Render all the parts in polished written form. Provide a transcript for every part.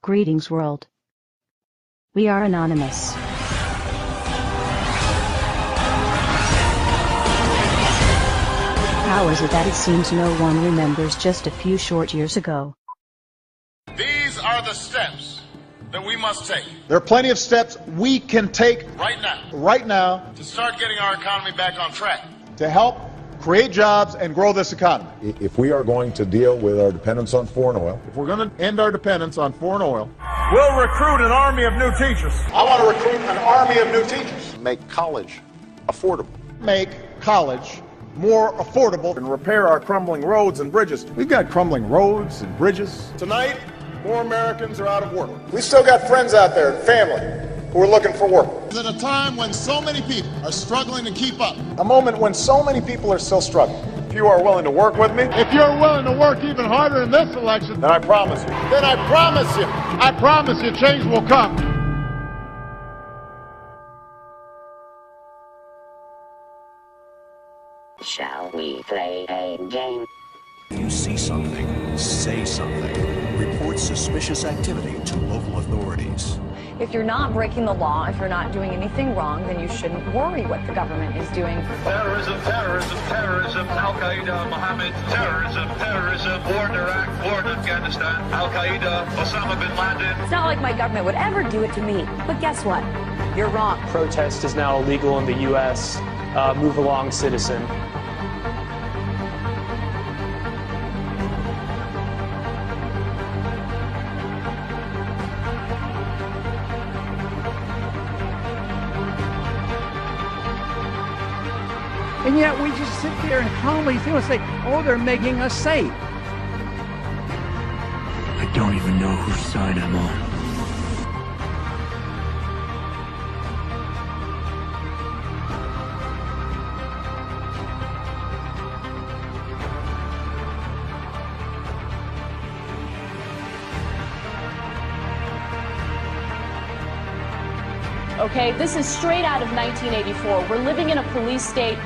Greetings, world. We are anonymous. How is it that it seems no one remembers just a few short years ago? These are the steps that we must take. There are plenty of steps we can take right now to start getting our economy back on track. To help create jobs and grow this economy. If we are going to deal with our dependence on foreign oil, if we're going to end our dependence on foreign oil, we'll recruit an army of new teachers. I want to recruit an army of new teachers. make college affordable. Make college more affordable and repair our crumbling roads and bridges. We've got crumbling roads and bridges. Tonight, more Americans are out of work. We still got friends out there and family who are looking for work. At a time when so many people are struggling to keep up. A moment when so many people are still struggling. If you are willing to work with me, if you're willing to work even harder in this election, then I promise you change will come. Shall we play a game? If you see something, say something. Report suspicious activity to local authorities. If you're not breaking the law, if you're not doing anything wrong, then you shouldn't worry what the government is doing. Terrorism, terrorism, terrorism, Al-Qaeda, Mohammed, terrorism, war in Iraq, war in Afghanistan, Al-Qaeda, Osama bin Laden. It's not like my government would ever do it to me, but guess what? You're wrong. Protest is now illegal in the U.S. Move along, citizen. And yet we just sit there and calmly say, oh, they're making us safe. I don't even know whose side I'm on. Okay, this is straight out of 1984. We're living in a police state.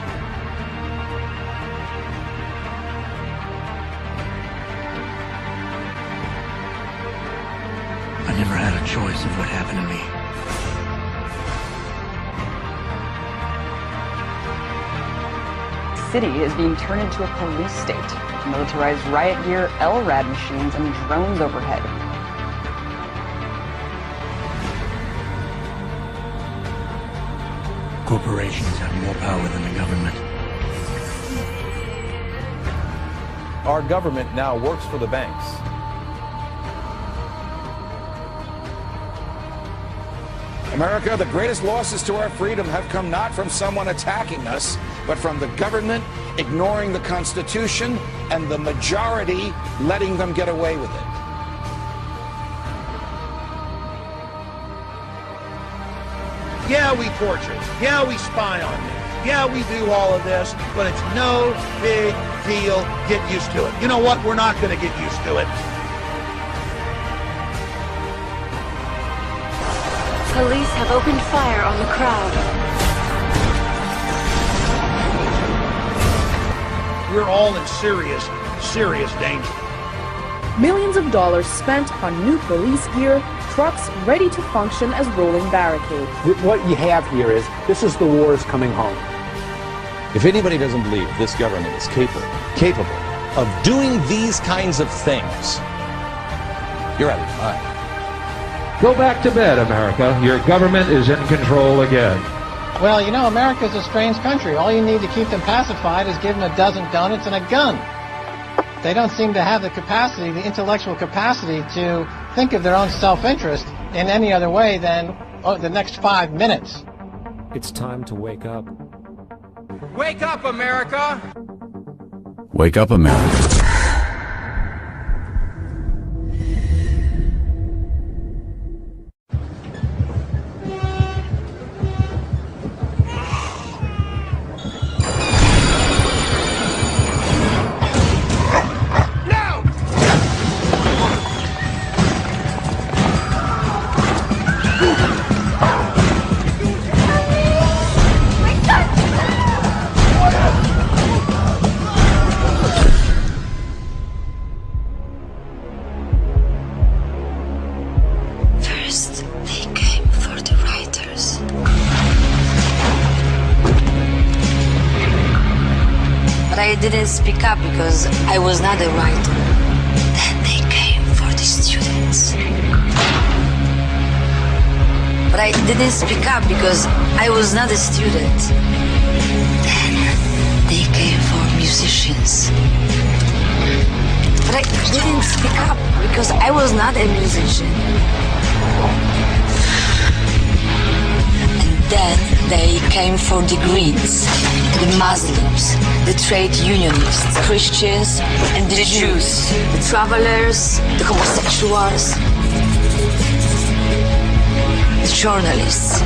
I never had a choice of what happened to me. The city is being turned into a police state. Militarized riot gear, LRAD machines, and drones overhead. Corporations have more power than the government. Our government now works for the banks. America, the greatest losses to our freedom have come not from someone attacking us, but from the government ignoring the Constitution and the majority letting them get away with it. Yeah, we torture. Yeah, we spy on them. Yeah, we do all of this, but it's no big deal. Get used to it. You know what? We're not going to get used to it. Police have opened fire on the crowd. We're all in serious, serious danger. Millions of dollars spent on new police gear, trucks ready to function as rolling barricades. What you have here is, this is the wars coming home. If anybody doesn't believe this government is capable of doing these kinds of things, you're out of your mind. Go back to bed, America. Your government is in control again. Well, you know, America's a strange country. All you need to keep them pacified is give them a dozen donuts and a gun. They don't seem to have the capacity, the intellectual capacity to think of their own self-interest in any other way than the next 5 minutes. It's time to wake up. Wake up, America! Wake up, America. I didn't speak up because I was not a writer. Then they came for the students. But I didn't speak up because I was not a student. Then they came for musicians. But I didn't speak up because I was not a musician. And then they came for the Greens, the Muslims, the trade unionists, Christians, and the Jews, the travelers, the homosexuals, the journalists,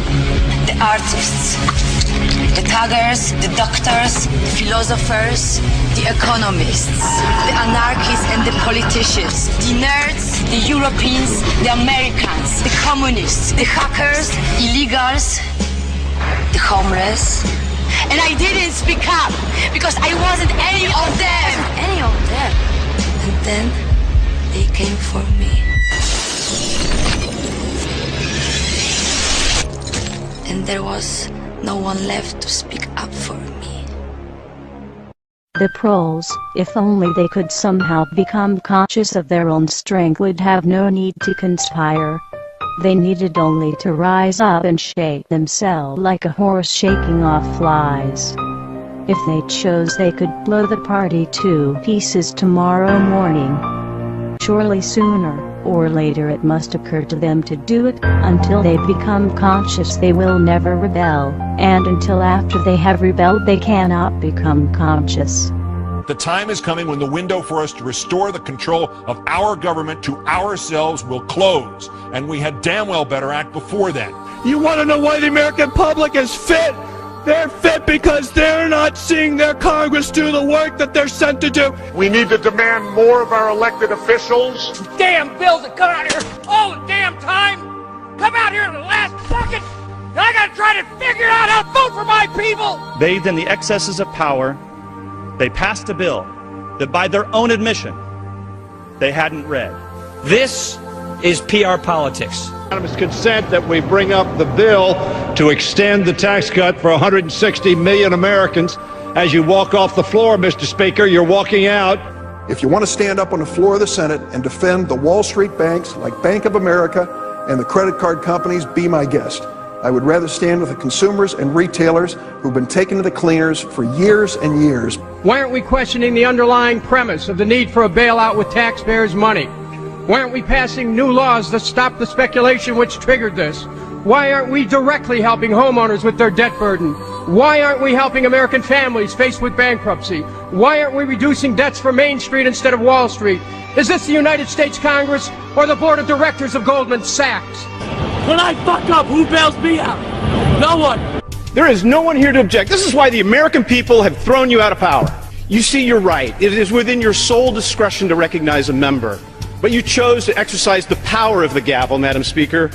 the artists, the thuggers, the doctors, the philosophers, the economists, the anarchists and the politicians, the nerds, the Europeans, the Americans, the communists, the hackers, illegals, the homeless. And I didn't speak up because I wasn't any of them. Any of them. And then they came for me. And there was no one left to speak up for me. The proles, if only they could somehow become conscious of their own strength, would have no need to conspire. They needed only to rise up and shake themselves like a horse shaking off flies. If they chose, they could blow the party to pieces tomorrow morning. Surely sooner or later it must occur to them to do it. Until they become conscious, they will never rebel, and until after they have rebelled, they cannot become conscious. The time is coming when the window for us to restore the control of our government to ourselves will close, and we had damn well better act before then. You want to know why the American public is fit? They're fit because they're not seeing their Congress do the work that they're sent to do. We need to demand more of our elected officials. Damn bills that come out here all the damn time. Come out here in the last second, and I gotta try to figure out how to vote for my people. Bathed in the excesses of power, they passed a bill that by their own admission, they hadn't read. This is PR politics. Unanimous consent that we bring up the bill to extend the tax cut for 160 million Americans. As you walk off the floor, Mr. Speaker, you're walking out. If you want to stand up on the floor of the Senate and defend the Wall Street banks like Bank of America and the credit card companies, be my guest. I would rather stand with the consumers and retailers who've been taken to the cleaners for years and years. Why aren't we questioning the underlying premise of the need for a bailout with taxpayers' money? Why aren't we passing new laws that stop the speculation which triggered this? Why aren't we directly helping homeowners with their debt burden? Why aren't we helping American families faced with bankruptcy? Why aren't we reducing debts for Main Street instead of Wall Street? Is this the United States Congress or the board of directors of Goldman Sachs? When I fuck up, who bails me out? No one. There is no one here to object. This is why the American people have thrown you out of power. You see, you're right. It is within your sole discretion to recognize a member. But you chose to exercise the power of the gavel, Madam Speaker.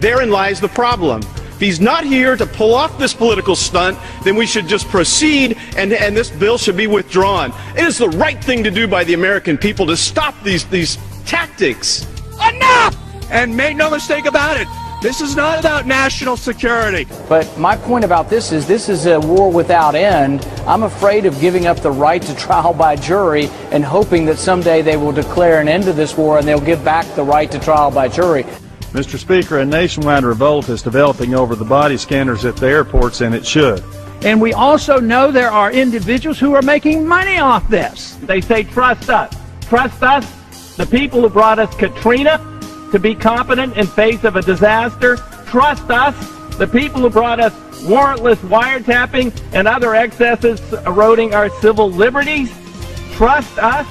Therein lies the problem. If he's not here to pull off this political stunt, then we should just proceed and this bill should be withdrawn. It is the right thing to do by the American people to stop these tactics. Enough! And make no mistake about it, this is not about national security. But my point about this is a war without end. I'm afraid of giving up the right to trial by jury and hoping that someday they will declare an end to this war and they'll give back the right to trial by jury. Mr. Speaker, a nationwide revolt is developing over the body scanners at the airports, and it should. And we also know there are individuals who are making money off this. They say, trust us. Trust us, the people who brought us Katrina, to be competent in face of a disaster. Trust us, the people who brought us warrantless wiretapping and other excesses eroding our civil liberties. Trust us.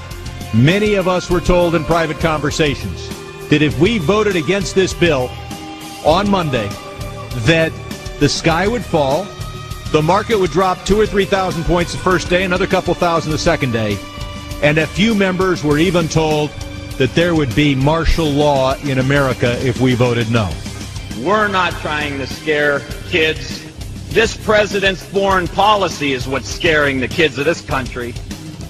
Many of us were told in private conversations that if we voted against this bill on Monday, that the sky would fall, the market would drop 2,000 or 3,000 points the first day, another couple thousand the second day, and a few members were even told that there would be martial law in America if we voted no. We're not trying to scare kids. This president's foreign policy is what's scaring the kids of this country.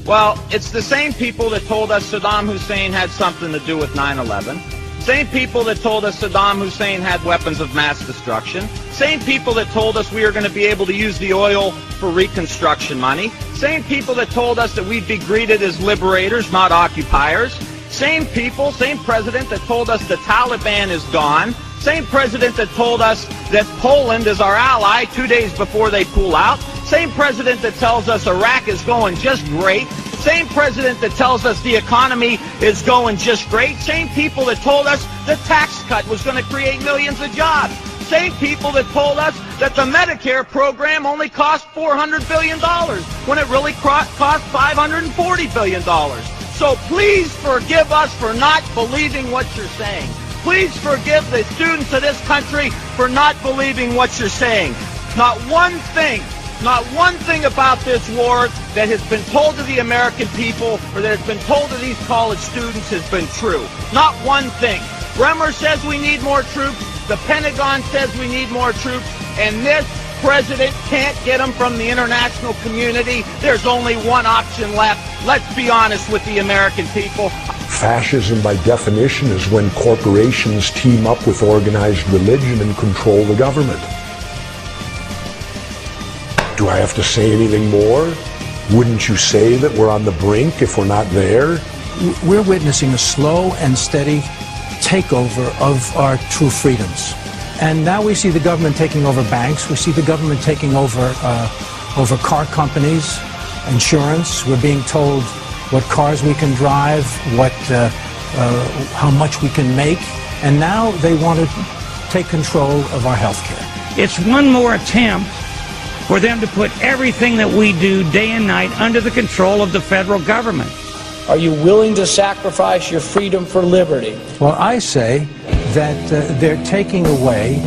Well, it's the same people that told us Saddam Hussein had something to do with 9/11. Same people that told us Saddam Hussein had weapons of mass destruction. Same people that told us we were going to be able to use the oil for reconstruction money. Same people that told us that we'd be greeted as liberators, not occupiers. Same people, same president that told us the Taliban is gone. Same president that told us that Poland is our ally 2 days before they pull out. Same president that tells us Iraq is going just great. Same president that tells us the economy is going just great. Same people that told us the tax cut was going to create millions of jobs. Same people that told us that the Medicare program only cost $400 billion when it really cost $540 billion. So please forgive us for not believing what you're saying. Please forgive the students of this country for not believing what you're saying. Not one thing about this war that has been told to the American people or that has been told to these college students has been true. Not one thing. Bremer says we need more troops. The Pentagon says we need more troops. And this president can't get them from the international community. There's only one option left. Let's be honest with the American people. Fascism, by definition, is when corporations team up with organized religion and control the government. Do I have to say anything more? Wouldn't you say that we're on the brink if we're not there? We're witnessing a slow and steady takeover of our true freedoms. And now we see the government taking over banks. We see the government taking over car companies, insurance. We're being told what cars we can drive, how much we can make. And now they want to take control of our health care. It's one more attempt for them to put everything that we do day and night under the control of the federal government. Are you willing to sacrifice your freedom for liberty? Well, I say that they're taking away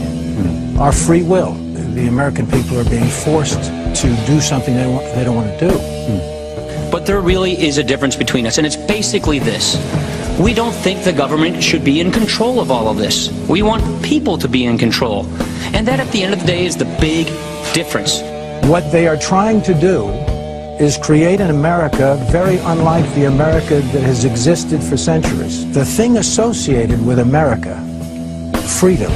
our free will. The American people are being forced to do something they don't want to do. But there really is a difference between us, and it's basically this. We don't think the government should be in control of all of this. We want people to be in control. And that, at the end of the day, is the big difference. What they are trying to do is create an America very unlike the America that has existed for centuries. The thing associated with America, freedom,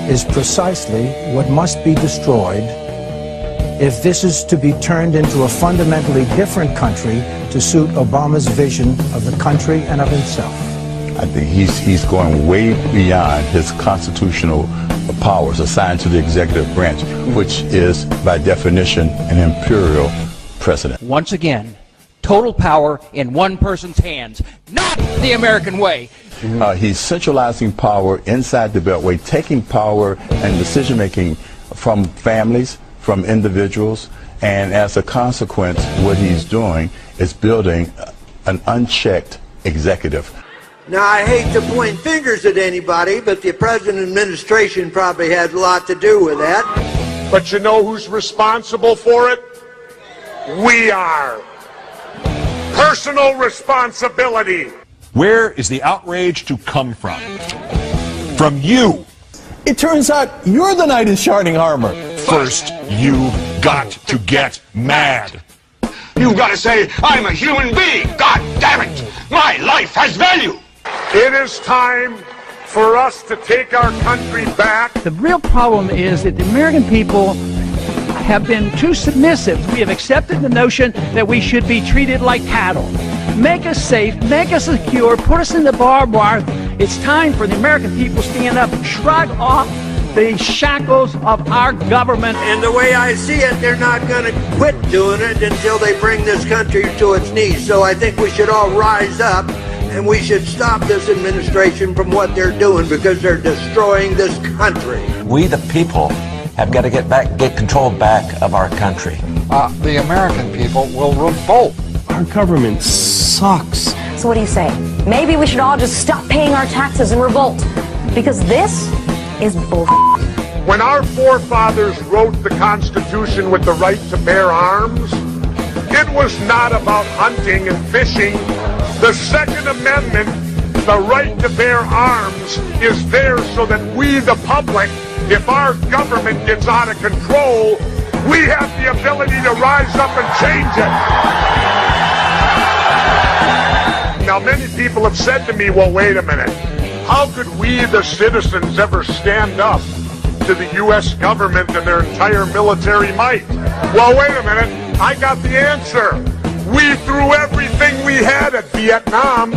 is precisely what must be destroyed if this is to be turned into a fundamentally different country to suit Obama's vision of the country and of himself. I think he's going way beyond his constitutional powers assigned to the executive branch, which is, by definition, an imperial president. Once again, total power in one person's hands, not the American way. He's centralizing power inside the Beltway, taking power and decision-making from families, from individuals, and as a consequence, what he's doing is building an unchecked executive. Now, I hate to point fingers at anybody, but the President administration probably had a lot to do with that. But you know who's responsible for it? We are. Personal responsibility. Where is the outrage to come from? From you. It turns out you're the knight in shining armor. First, you got to get mad. You've got to say, I'm a human being. God damn it. My life has value. It is time for us to take our country back. The real problem is that the American people have been too submissive. We have accepted the notion that we should be treated like cattle. Make us safe, make us secure, put us in the barbed wire. It's time for the American people to stand up and shrug off the shackles of our government. And the way I see it, they're not going to quit doing it until they bring this country to its knees. So I think we should all rise up and we should stop this administration from what they're doing because they're destroying this country. We, the people, have got to get control back of our country. The American people will revolt. Our government sucks. So what do you say? Maybe we should all just stop paying our taxes and revolt. Because this is bull. When our forefathers wrote the Constitution with the right to bear arms, it was not about hunting and fishing. The Second Amendment, the right to bear arms, is there so that we, the public, if our government gets out of control, we have the ability to rise up and change it. Now, many people have said to me, well, wait a minute. How could we, the citizens, ever stand up to the U.S. government and their entire military might? Well, wait a minute. I got the answer. We threw everything we had at Vietnam,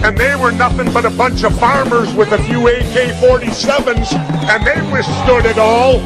and they were nothing but a bunch of farmers with a few AK-47s, and they withstood it all.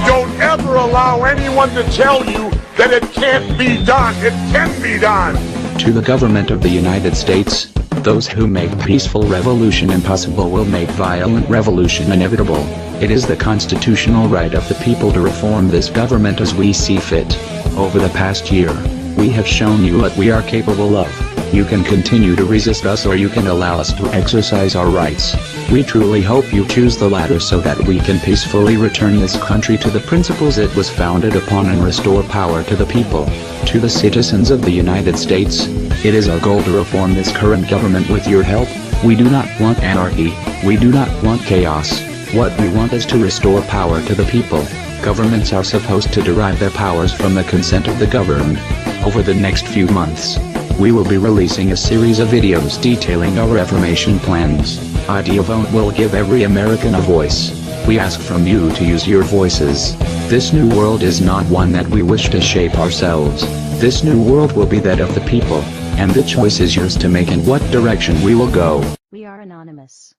Don't ever allow anyone to tell you that it can't be done. It can be done. To the government of the United States, those who make peaceful revolution impossible will make violent revolution inevitable. It is the constitutional right of the people to reform this government as we see fit. Over the past year, we have shown you what we are capable of. You can continue to resist us, or you can allow us to exercise our rights. We truly hope you choose the latter so that we can peacefully return this country to the principles it was founded upon and restore power to the people. To the citizens of the United States, it is our goal to reform this current government with your help. We do not want anarchy. We do not want chaos. What we want is to restore power to the people. Governments are supposed to derive their powers from the consent of the governed. Over the next few months, we will be releasing a series of videos detailing our reformation plans. IdeaVote will give every American a voice. We ask from you to use your voices. This new world is not one that we wish to shape ourselves. This new world will be that of the people, and the choice is yours to make in what direction we will go. We are anonymous.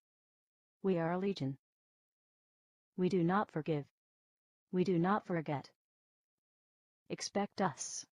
We are a legion. We do not forgive. We do not forget. Expect us.